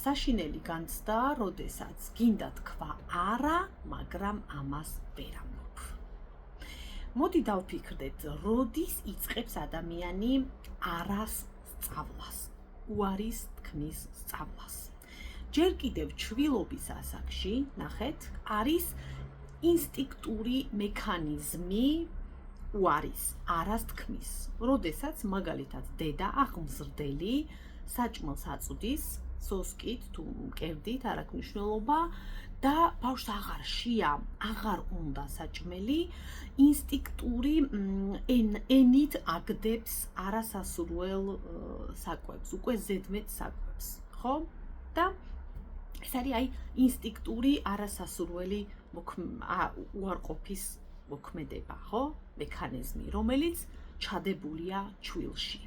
საშინელი განცდა, როდესაც გინდა თქვა არა, მაგრამ ამას ვერ ამბობ. მოდი დავფიქრდეთ, როდის იწყებს ადამიანი არას სწავლას, უარის თქმის სწავლას. ჯერ კიდევ ჩვილობის ასაკში, ნახეთ, არის ინსტინქტური მექანიზმი უარის, არას თქმის, როდესაც მაგალითად დედა აღმზრდელი საჭმელს აწვდის, სოსკით თუ მკერდით, არ აქვს მნიშვნელობა და ბავშვს აღარ შეა, აღარ უნდა საჭმელი, ინსტინქტური ენით აგდებს არასასურველ საკვებს, უკვე ზედმეტ საკვებს, ხო? და ეს არის აი ინსტინქტური არასასურველი უარყოფის მოქმედება, ხო? მექანიზმი, რომელიც ჩადებულია ჩვილში.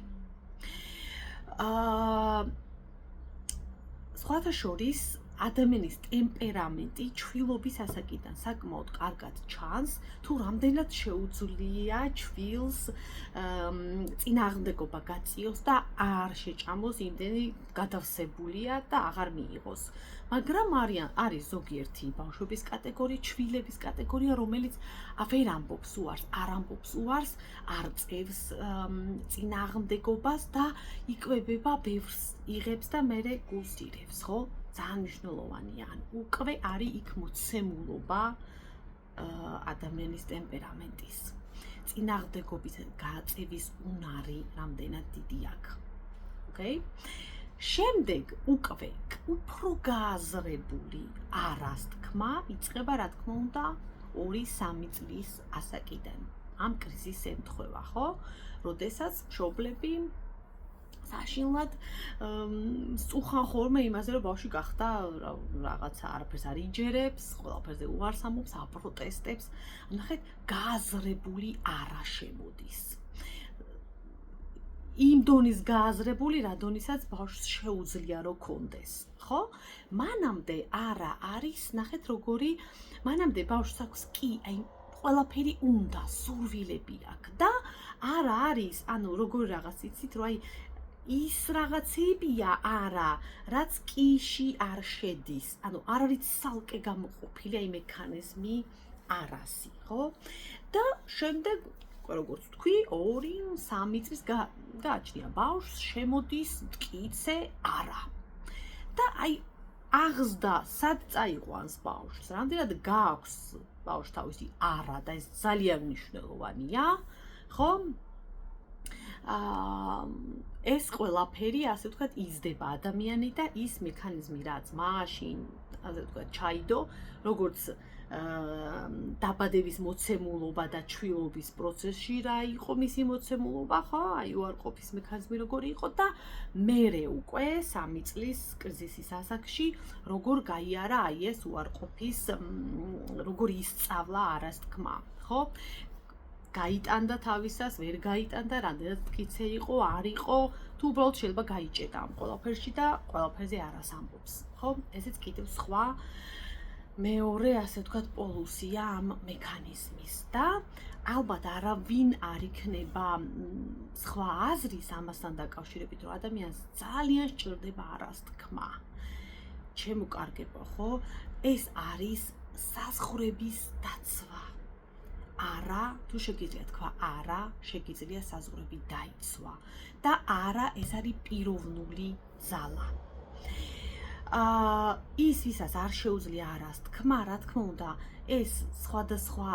სხვათა შორის ადამიანის ტემპერამენტი ჩვილობის ასაკიდან საკმაოდ კარგად ჩანს, თუ რამდენად შეუძლია ჩვილს წინააღმდეგობა გაწიოს და არ შეჭამოს, იმდენი გადავსებულია და აღარ მიიღოს. მაგრამ არის ზოგიერთი ბავშვების კატეგორია, ჩვილების კატეგორია, რომელიც ვერ ამბობს უარს, არ ამბობს უარს, არ წევს წინააღმდეგობას და იკვებება, ბევრს იღებს და მერე გულს ირევს, ხო? ძალიან მნიშვნელოვანია, ან უკვე არის იქ მოცემულობა ადამიანის ტემპერამენტის. წინააღმდეგობის გაწევის უნარი რამდენად დიდი აქვს. ოკეი? შემდეგ უკვე უფრო გააზრებული არას თქმა იწყება, რა თქმა უნდა, 2-3 წლის ასაკიდან. ამ კრიზისს ემთხვევა, ხო? როდესაც მშობლები საშინლად სწუხან ხოლმე იმაზე, რომ ბავშვი გახდა რაღაცა არაფერს არ იჯერებს, ყველაფერზე უარს ამბობს, აპროტესტებს. ნახეთ, გააზრებული არა შემოდის. იმ დონის გააზრებული, რა დონისაც ბავშვს შეუძლია რომ კონდეს, ხო? მანამდე არა არის, ნახეთ როგორი, მანამდე ბავშვს აქვს კი, აი ყველაფერი უნდა, სურვილები აქვს და არა არის, ანუ როგორი რაღაც იცით, რომ აი ის რაღაცებია არა, რაც კიში არ შედის, ანუ არ არის ცალკე გამოყოფილი აი მექანიზმი არასი, ხო? და შემდეგ როგორც თქვი, 2-3 წლის გააჩნია ბავშვს, შემოდის მტკიცე არა. და აი აღზრდა სად წაიყვანს ბავშვს, რამდენად გააქვს ბავშვს თავისი არა და ეს ძალიან მნიშვნელოვანია, ხო? ეს ყველაფერი, ასე ვთქვათ, იზრდება ადამიანი და ის მექანიზმი, რაც მაშინ, ასე ვთქვათ, ჩაიდო, როგორც დაბადების მოცემულობა და ჩვილობის პროცესში რა იყო მისი მოცემულობა, ხო? აი უარყოფის მექანიზმი როგორი იყო და მერე უკვე 3 წლის კრიზისის ასაკში როგორ გაიარა აი ეს უარყოფის, როგორ ისწავლა არას თქმა, ხო? გაიტანდა თავისას, ვერ გაიტანდა, რამდენად მტკიცე იყო, არ იყო, თუ უბრალოდ შეიძლება გაიჭედა ამ ყველაფერში და ყველაფერზე არას ამბობს, ხო? ესეც კიდევ სხვა მეორე, ასე ვთქვათ, პოლუსია ამ მექანიზმის და ალბათ არავინ არ იქნება სხვა აზრის ამასთან დაკავშირებით, რომ ადამიანს ძალიან სჭირდება არას თქმა. ჩემო კარგებო, ხო? ეს არის საზღვრების დაცვა. არა, თუ შეგიძლია თქვა არა, შეგიძლია საზღვრები დაიცვა და არა, ეს არის პიროვნული ძალა. ის ვისაც არ შეუძლია არას თქმა, რა თქმა უნდა, ეს სხვადასხვა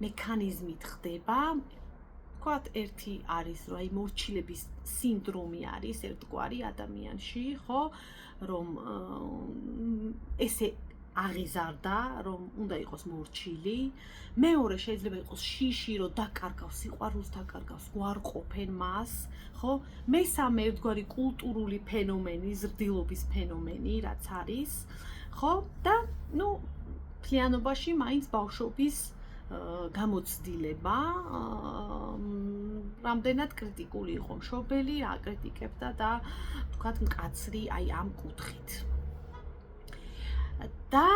მექანიზმით ხდება. ვთქვათ, ერთი არის, რომ აი მორჩილების სინდრომი არის ერთგვარი ადამიანში, ხო? რომ ესე აღიზარდა, რომ უნდა იყოს მორჩილი. მეორე შეიძლება იყოს შიში, რომ დაკარგავს სიყვარულს, დაკარგავს, უარყოფენ მას, ხო? მესამე ერთგვარი კულტურული ფენომენი, ზრდილობის ფენომენი, რაც არის, ხო? და ნუ მთლიანობაში მაინც ბავშვობის გამოცდილება, რამდენად კრიტიკული იყო მშობელი, აკრიტიკებდა და ვთქვათ, მკაცრი აი ამ კუთხით. და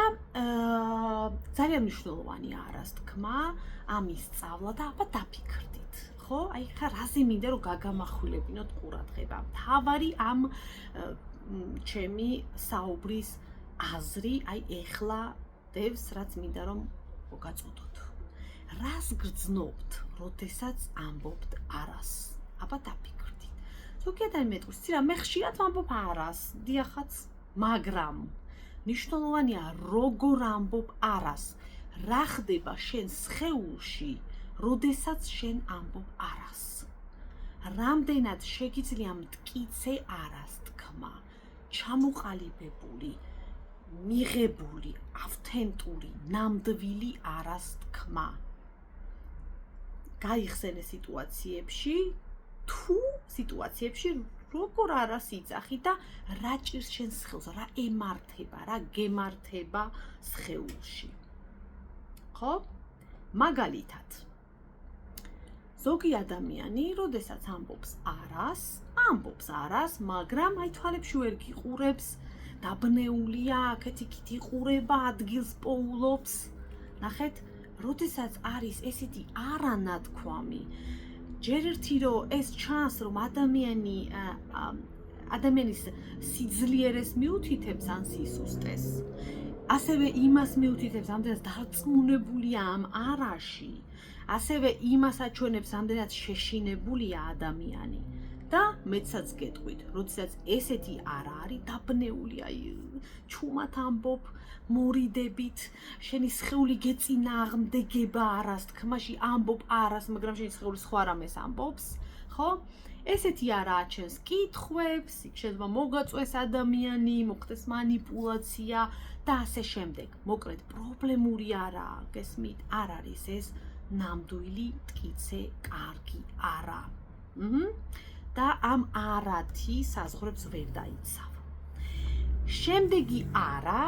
ძალიან მნიშვნელოვანია არას თქმა, ამის სწავლა და აბა დაფიქრდით, ხო? აი ხა რაზე მინდა რომ გაგამახვილებინოთ ყურადღება. მთავარი ამ ჩემი საუბრის აზრი, აი ეხლა დევს, რაც მინდა რომ მოგაწოდოთ. რას გრძნობთ, როდესაც ამბობთ არას? აბა დაფიქრდით. ზოგი ადამიანი მეტყვის, ცირა მე ხშირად ვამბობ არას, დიახაც, მაგრამ მნიშვნელოვანია როგორ ამბობ არას. რა ხდება შენ სხეულში, როდესაც შენ ამბობ არას? რამდენად შეგიძლია მტკიცე არას თქმა, ჩამოყალიბებული, მიღებული, ავთენტური, ნამდვილი არას თქმა. გაიხსენე სიტუაციებში, თუ სიტუაციებში როგორ არას იცახი და რა ჭირს შენ სხეულს, რა ემართება, რა გემართება სხეულში. ხო? მაგალითად, ზოგი ადამიანი, როდესაც ამბობს არას, მაგრამ აი თვალებში ვერ გიყურებს, დაბნეულია, აქეთ-იქით იყურება, ადგილს პოულობს. ნახეთ, როდესაც არის ესეთი არანათქვამი, ჯერ ერთი რომ ეს ჩანს, რომ ადამიანის სიძლიერეს მიუთითებს ან სისუსტეს, ასევე იმას მიუთითებს, რამდენად დარწმუნებულია ამ არაში, ასევე იმას აჩვენებს, რამდენად შეშინებულია ადამიანი. და მეცაც გეტყვით, როდესაც ესეთი არა არის, დაბნეულია, ჩუმად ამბობ, მორიდებით, შენი სხეული გეწინააღმდეგება არას თქმაში, ამბობ არას, მაგრამ შენი სხეული სხვა რამეს ამბობს, ხო? ესეთი არა აჩენს კითხვებს, შეიძლება მოგაწვეს ადამიანი, მოხდეს манипуляცია და ასე შემდეგ. მოკლედ, პრობლემური არაა, გესმით, არ არის ეს ნამდვილი მტკიცე, კარგი არა. და ამ არათი საზღვრებს ვერ დაიცავ. შემდეგი არა,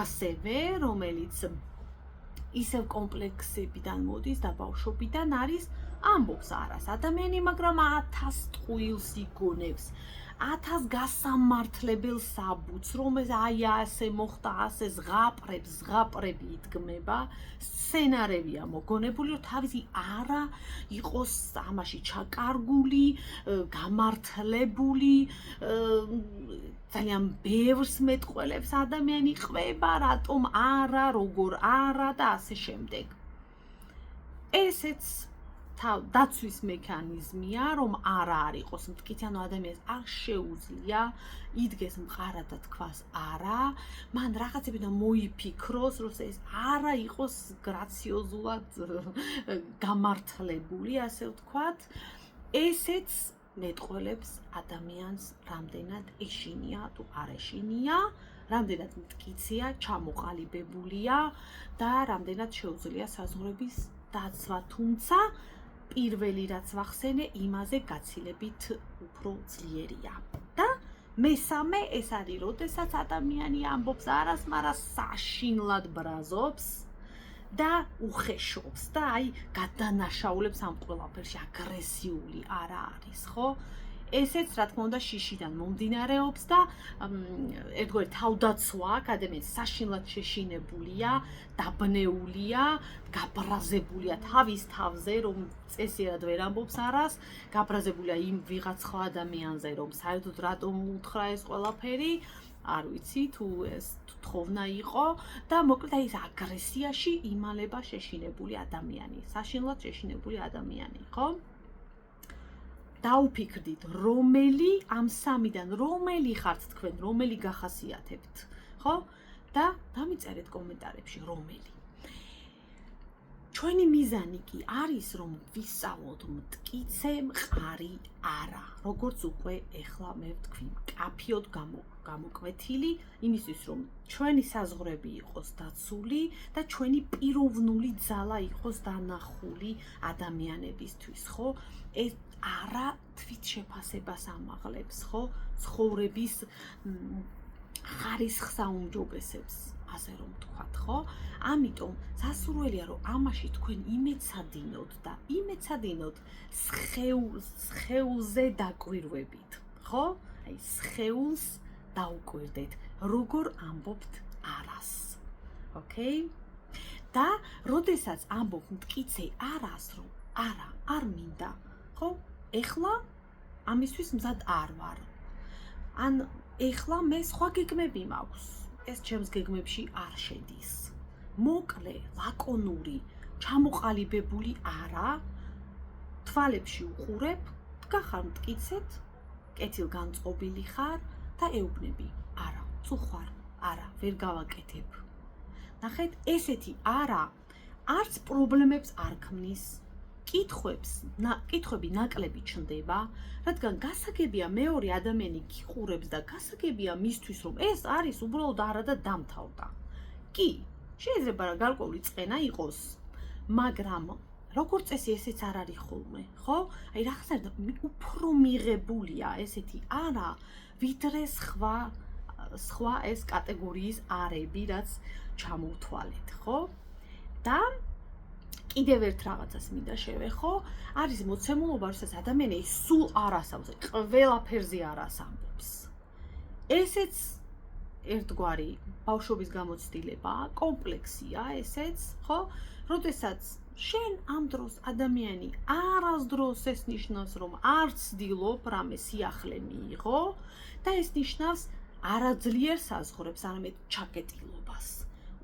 ასევე, რომელიც ისევ კომპლექსებიდან მოდის და ბავშვობიდან არის, ამბობს არას ადამიანი, მაგრამ 1000 ტყუილს იგონებს, 1000 გასამართლებელ საბუთს, რომ ეს აი ასე მოხდა, ასე ზღაპრები იდგმება, სცენარებია მოგონებული, რომ თავისი არა იყოს ამაში ჩაკარგული, გამართლებული, ძალიან ბევრს მეტყველებს ადამიანი, ყვება, რატომ არა, როგორ არა და ასე შემდეგ. ესეც დაცვის მექანიზმია, რომ არა არ იყოს მტკიცე, ანუ ადამიანს არ შეუძლია იდგეს მყარად და თქვას არა, მან რაღაცებიდან მოიფიქროს, რომ ეს არა იყოს გრაციოზულად გამართლებული, ასე ვთქვათ. ესეც მეტყველებს ადამიანს, რამდენად ეშინია თუ არ ეშინია, რამდენად მტკიცეა, ჩამოყალიბებულია და რამდენად შეუძლია საზღვრების დაცვა, თუმცა პირველი რაც ვახსენე, იმაზე გაცილებით უფრო ძლიერია. და მესამე ეს არის, როდესაც ადამიანი ამბობს არას, მაგრამ საშინლად ბრაზობს და უხეშობს და აი გადანაშაულებს ამ ყველაფერში, აგრესიული არა არის, ხო? ესეც რა თქმა უნდა შიშიდან მომდინარეობს და ერთგვარი თავდაცვა აქვს, ადამიანი საშინლად შეშინებულია, დაბნეულია, გაბრაზებულია თავის თავზე, რომ წესიერად ვერ ამბობს არას, გაბრაზებულია იმ ვიღაც სხვა ადამიანზე, რომ საერთოდ რატომ უთხრა ეს ყველაფერი, არ ვიცი თუ ეს თხოვნა იყო და მოკლედ აი ეს აგრესიაში იმალება შეშინებული ადამიანი, საშინლად შეშინებული ადამიანი, ხო? დაუფიქრდით, რომელი ამ სამიდან, რომელი ხართ თქვენ, რომელი გახასიათებთ, ხო? და დამიწერეთ კომენტარებში, რომელი. ჩვენი მიზანი კი არის, რომ ვისწავლოთ მტკიცე, მყარი არა, როგორც უკვე ეხლა მე ვთქვი, მკაფიოდ გამოკვეთილი, იმისთვის, რომ ჩვენი საზღვრები იყოს დაცული და ჩვენი პიროვნული ძალა იყოს დანახული ადამიანებისთვის, ხო? ეს არა თვით შეფასებას ამაღლებს, ხო? ცხოვრების ხარისხს აუმჯობესებს, ასე რომ ვთქვათ, ხო? ამიტომ სასურველია, რომ ამაში თქვენ იმეცადინოთ და იმეცადინოთ სხეულზე დაკვირვებით, ხო? აი სხეულს დაუკვირდეთ, როგორ ამბობთ არას. ოკეი? და როდესაც ამბობ მტკიცე არას, რომ არა, არ მინდა, ხო? ეხლა ამისთვის მზად არ ვარ. ან ეხლა მე სხვა გეგმები მაქვს. ეს ჩემს გეგმებში არ შედის. მოკლე, ლაკონური, ჩამოყალიბებული არა. თვალებში უყურებ, დგახარ მტკიცედ, კეთილგანწყობილი ხარ და ეუბნები. არა, თუ ხარ, არა, ვერ გავაკეთებ. ნახეთ, ესეთი არა არც პრობლემებს არ ქმნის. კითხვები ნაკლები ჩნდება, რადგან გასაგებია მეორე ადამიანი გიყურებს და გასაგებია მისთვის, რომ ეს არის უბრალოდ არა და დამთავრდა. კი, შეიძლება რა გარკვეული წყენა იყოს, მაგრამ როგორც წესი ესეც არ არის ხოლმე, ხო? აი რაღაცა უფრო მიღებულია ესეთი არა, ვიდრე სხვა ეს კატეგორიის არები, რაც ჩამოვთვალეთ, ხო? და კიდევ ერთ რაღაცას მინდა შევეხო, არის მოცემულობა, როდესაც ადამიანი სულ არას ამბობს, ყველაფერზე არას ამბობს. ესეც ერთგვარი ბავშვობის გამოცდილებაა, კომპლექსია ესეც, ხო? როდესაც შენ ამ დროს ადამიანი არასდროს ეს ნიშნავს, რომ არ ცდილობ რამე სიახლე მიიღო და ეს ნიშნავს არაძლიერ საზღვრებს, არამედ ჩაკეტილობას.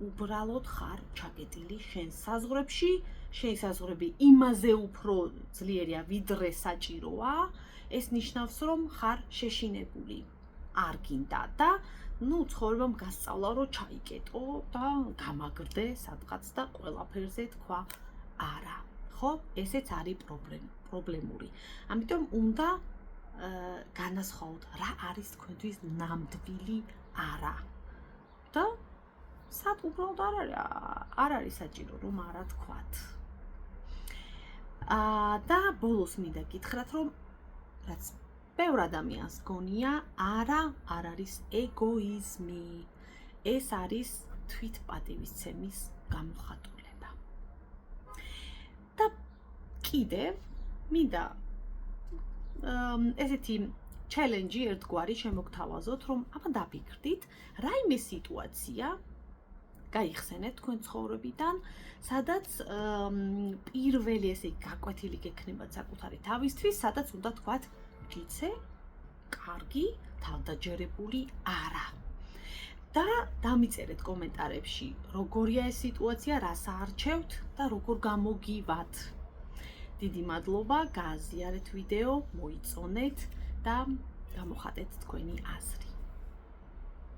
უბრალოდ ხარ ჩაკეტილი შენ საზღვრებში, შენი საზღვრები იმაზე უფრო ძლიერია, ვიდრე საჭიროა, ეს ნიშნავს, რომ ხარ შეშინებული. არ გინდა და ცხოვრებამ გასწავლა, რომ ჩაიკეტო და გამაგრდე სადღაც და ყველაფერზე თქვა არა. ხო? ესეც არის პრობლემური. ამიტომ უნდა განასხვაოთ, რა არის თქვენთვის ნამდვილი არა. და სად უბრალოდ არ არის საჭირო რომ არა თქვათ. და ბოლოს მინდა გითხრათ, რომ რაც ბევრ ადამიანს გონია, არა არ არის ეგოიზმი. ეს არის თვითპატივისცემის გამოხატულება. და კიდევ მინდა ესეთი ჩელენჯი ერთგვარი შემოგთავაზოთ, რომ აბა დაფიქრდით, რაიმე სიტუაცია გაიხსენეთ თქვენ ცხოვრებიდან, სადაც პირველი ესე გაკვეთილი გექნებათ საკუთარი თავისთვის, სადაც უნდა თქვათ გიცე, კარგი, თავდაჯერებული არა. და დამიწერეთ კომენტარებში, როგორია ეს სიტუაცია, რას აარჩევთ და როგორ გამოგივათ. დიდი მადლობა, გააზიარეთ ვიდეო, მოიწონეთ და გამოხატეთ თქვენი აზრი.